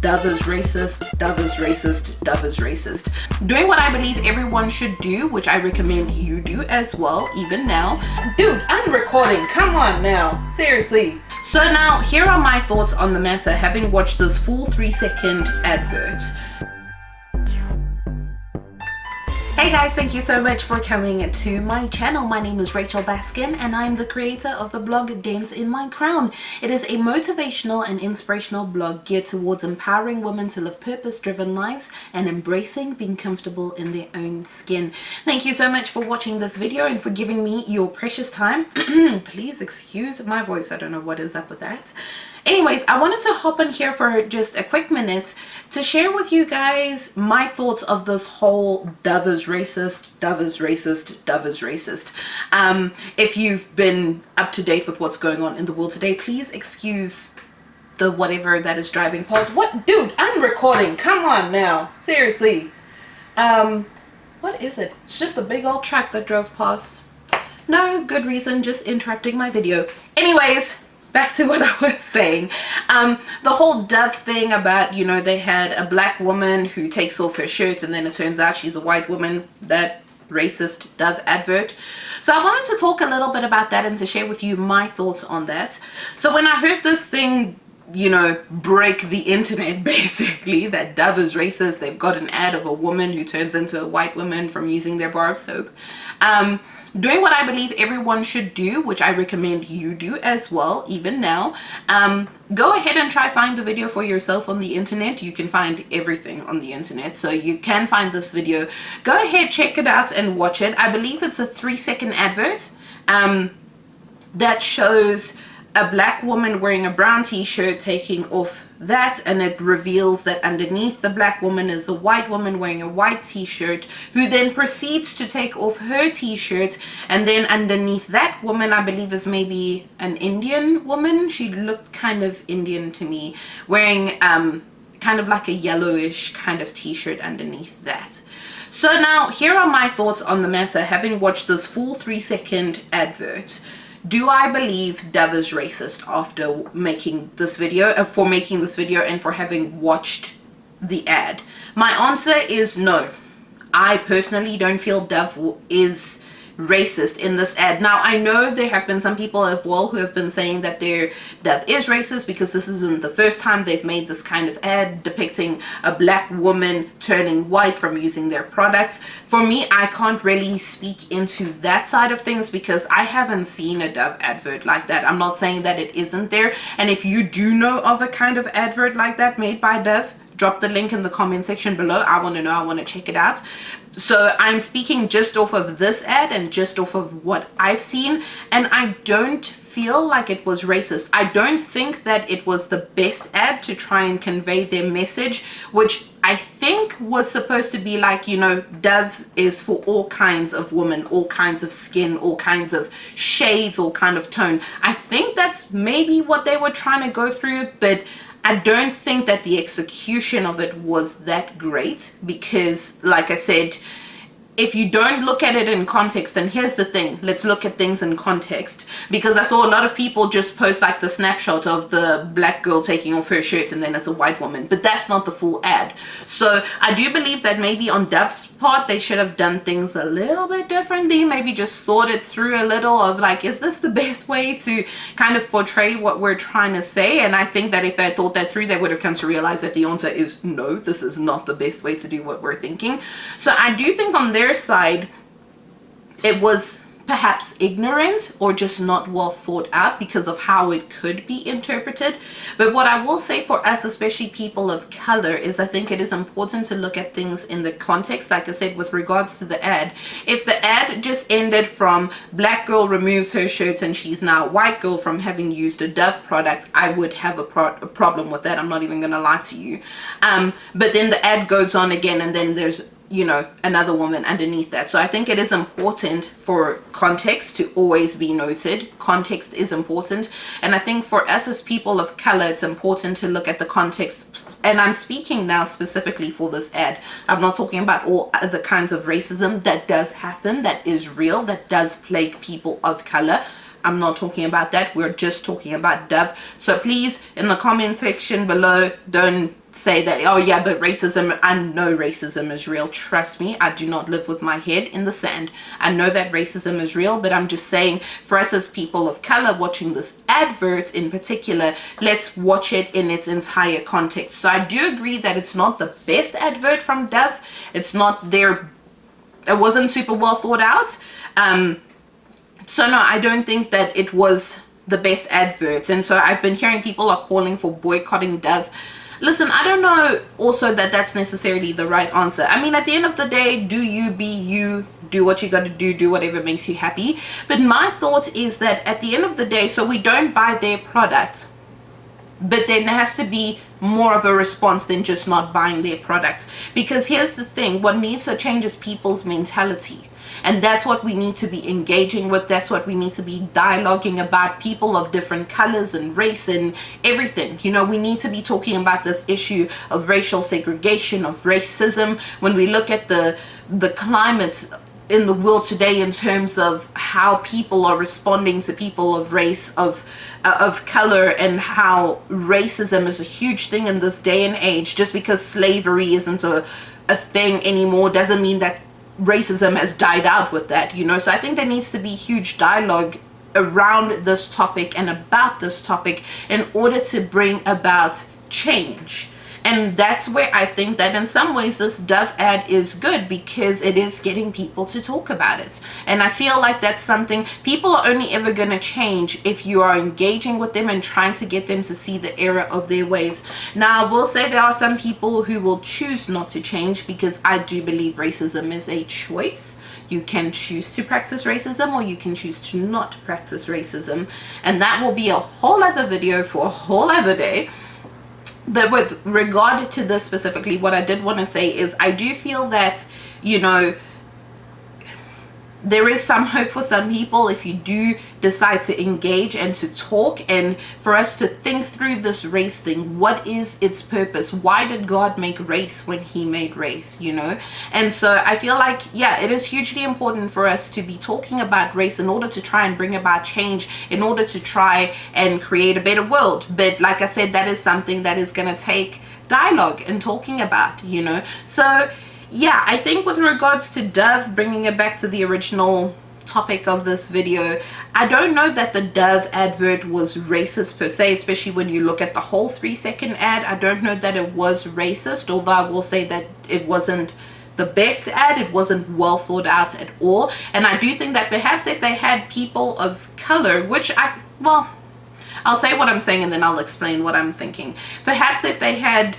Dove is racist, Dove is racist, Dove is racist. Doing what I believe everyone should do, which I recommend you do as well, even now. Dude, I'm recording, come on now, seriously. So now, here are my thoughts on the matter, having watched this full 3-second advert. Hey guys, thank you so much for coming to my channel. My name is Rachel Baskin and I'm the creator of the blog Dance in My Crown. It is a motivational and inspirational blog geared towards empowering women to live purpose-driven lives and embracing being comfortable in their own skin. Thank you so much for watching this video and for giving me your precious time. Please excuse my voice, I don't know what is up with that. Anyways, I wanted to hop in here for just a quick minute to share with you guys my thoughts of this whole Dove is racist, Dove is racist, Dove is racist. If you've been up to date with what's going on in the world today, please excuse the whatever that is driving past. What? Dude, I'm recording. Come on now. Seriously. What is it? It's just a big old truck that drove past. No good reason, just interrupting my video. Anyways, back to what I was saying. The whole Dove thing about, you know, they had a black woman who takes off her shirt and then it turns out she's a white woman, that racist Dove advert. So I wanted to talk a little bit about that and to share with you my thoughts on that. So when I heard this thing, you know, break the internet, basically, that Dove is racist, they've got an ad of a woman who turns into a white woman from using their bar of soap. Doing what I believe everyone should do, which I recommend you do as well, even now. Go ahead and try find the video for yourself on the internet. You can find everything on the internet, so you can find this video. Go ahead, check it out and watch it. I believe it's a 3-second advert that shows a black woman wearing a brown t-shirt taking off that, and it reveals that underneath the black woman is a white woman wearing a white t-shirt, who then proceeds to take off her t-shirt, and then underneath that woman, I believe is maybe an Indian woman. She looked kind of Indian to me, wearing kind of like a yellowish kind of t-shirt underneath that. So now, here are my thoughts on the matter, having watched this full 3-second advert. Do I believe Dove is racist after making this video, and for having watched the ad? My answer is no. I personally don't feel Dove is racist in this ad. Now, I know there have been some people as well who have been saying that their Dove is racist because this isn't the first time they've made this kind of ad depicting a black woman turning white from using their product. For me, I can't really speak into that side of things because I haven't seen a Dove advert like that. I'm not saying that it isn't there, and if you do know of a kind of advert like that made by Dove, drop the link in the comment section below. I want to know, I want to check it out. So I'm speaking just off of this ad and just off of what I've seen, and I don't feel like it was racist. I don't think that it was the best ad to try and convey their message, which I think was supposed to be like, you know, Dove is for all kinds of women, all kinds of skin, all kinds of shades, all kind of tone. I think that's maybe what they were trying to go through, but I don't think that the execution of it was that great because, like I said, if you don't look at it in context, and here's the thing, let's look at things in context, because I saw a lot of people just post like the snapshot of the black girl taking off her shirt and then it's a white woman, but that's not the full ad. So I do believe that maybe on Dove's part they should have done things a little bit differently, maybe just thought it through a little of like, is this the best way to kind of portray what we're trying to say? And I think that if they thought that through, they would have come to realize that the answer is no, this is not the best way to do what we're thinking. So I do think on their side it was perhaps ignorant or just not well thought out because of how it could be interpreted. But what I will say for us, especially people of color, is I think it is important to look at things in the context. Like I said, with regards to the ad, if the ad just ended from black girl removes her shirt and she's now white girl from having used a Dove product, I would have a problem with that. I'm not even gonna lie to you. But then the ad goes on again and then there's, you know, another woman underneath that. So I think it is important for context to always be noted. Context is important, and I think for us as people of color it's important to look at the context. And I'm speaking now specifically for this ad. I'm not talking about all other kinds of racism that does happen, that is real, that does plague people of color. I'm not talking about that. We're just talking about Dove. So please, in the comment section below, don't say that, oh yeah, but racism, I know racism is real. Trust me, I do not live with my head in the sand. I know that racism is real, but I'm just saying, for us as people of color watching this advert in particular, let's watch it in its entire context. So I do agree that it's not the best advert from Dove. It's not their, it wasn't super well thought out. So no, I don't think that it was the best advert. And so I've been hearing people are calling for boycotting Dove. Listen, I don't know also that that's necessarily the right answer. I mean, at the end of the day, do you be you, do what you got to do whatever makes you happy. But my thought is that at the end of the day, so we don't buy their product, but then there has to be more of a response than just not buying their product. Because here's the thing, what needs to change is people's mentality. And that's what we need to be engaging with. That's what we need to be dialoguing about. People of different colors and race and everything. You know, we need to be talking about this issue of racial segregation, of racism. When we look at the climate in the world today in terms of how people are responding to people of race, of color, and how racism is a huge thing in this day and age. Just because slavery isn't a thing anymore doesn't mean that racism has died out with that, you know. So I think there needs to be huge dialogue around this topic and about this topic in order to bring about change. And that's where I think that in some ways this Dove ad is good, because it is getting people to talk about it. And I feel like that's something people are only ever going to change if you are engaging with them and trying to get them to see the error of their ways. Now, I will say there are some people who will choose not to change, because I do believe racism is a choice. You can choose to practice racism, or you can choose to not practice racism. And that will be a whole other video for a whole other day. But with regard to this specifically, what I did want to say is I do feel that, you know, there is some hope for some people if you do decide to engage and to talk, and for us to think through this race thing. What is its purpose? Why did God make race when he made race, you know? And so I feel like, yeah, it is hugely important for us to be talking about race in order to try and bring about change, in order to try and create a better world. But like I said, that is something that is going to take dialogue and talking about, you know. So yeah, I think with regards to Dove, bringing it back to the original topic of this video, I don't know that the Dove advert was racist per se, especially when you look at the whole 3-second ad. I don't know that it was racist, although I will say that it wasn't the best ad. It wasn't well thought out at all. And I do think that perhaps if they had people of color, which well, I'll say what I'm saying and then I'll explain what I'm thinking. Perhaps if they had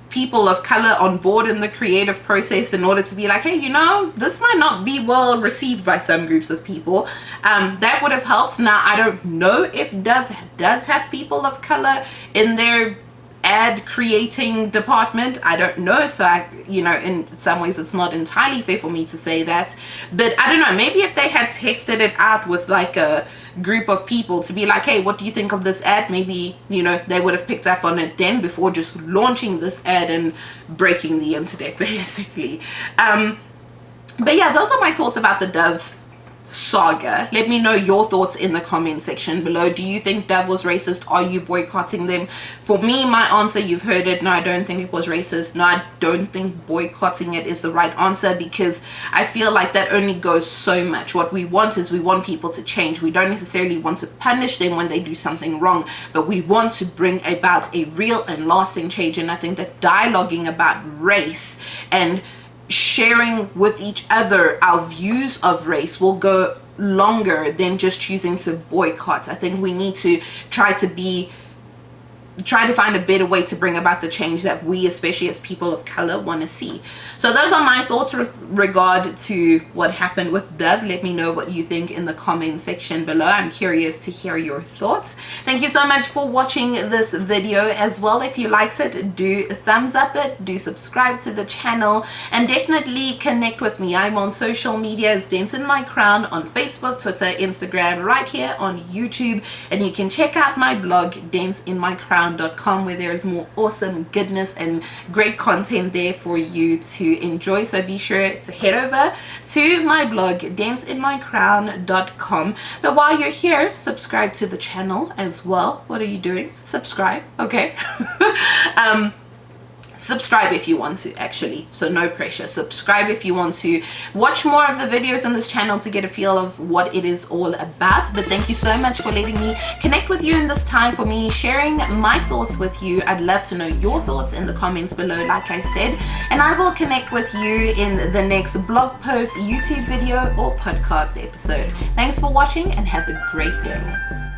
people of color on board in the creative process in order to be like, hey, you know, this might not be well received by some groups of people, that would have helped. Now, I don't know if Dove does have people of color in their ad creating department. I don't know, so you know, in some ways it's not entirely fair for me to say that, but I don't know, maybe if they had tested it out with like a group of people to be like, hey, what do you think of this ad, maybe, you know, they would have picked up on it then before just launching this ad and breaking the internet basically. But yeah, those are my thoughts about the Dove saga. Let me know your thoughts in the comment section below. Do you think Dove was racist? Are you boycotting them? For me, my answer, you've heard it. No, I don't think it was racist. No, I don't think boycotting it is the right answer, because I feel like that only goes so much. What we want is we want people to change. We don't necessarily want to punish them when they do something wrong, but we want to bring about a real and lasting change. And I think that dialoguing about race and sharing with each other our views of race will go longer than just choosing to boycott. I think we need to try to find a better way to bring about the change that we, especially as people of color, want to see. So those are my thoughts with regard to what happened with Dove. Let me know what you think in the comment section below. I'm curious to hear your thoughts. Thank you so much for watching this video as well. If you liked it, do thumbs up it, do subscribe to the channel, and definitely connect with me. I'm on social media as Dance in My Crown on Facebook, Twitter, Instagram, right here on YouTube, and you can check out my blog danceinmycrown.com, where there is more awesome goodness and great content there for you to enjoy. So be sure to head over to my blog danceinmycrown.com. But while you're here, subscribe to the channel as well. What are you doing? Subscribe, okay? subscribe if you want to, actually, so no pressure. Subscribe if you want to watch more of the videos on this channel to get a feel of what it is all about. But thank you so much for letting me connect with you in this time, for me sharing my thoughts with you. I'd love to know your thoughts in the comments below, like I said, and I will connect with you in the next blog post, YouTube video, or podcast episode. Thanks for watching and have a great day.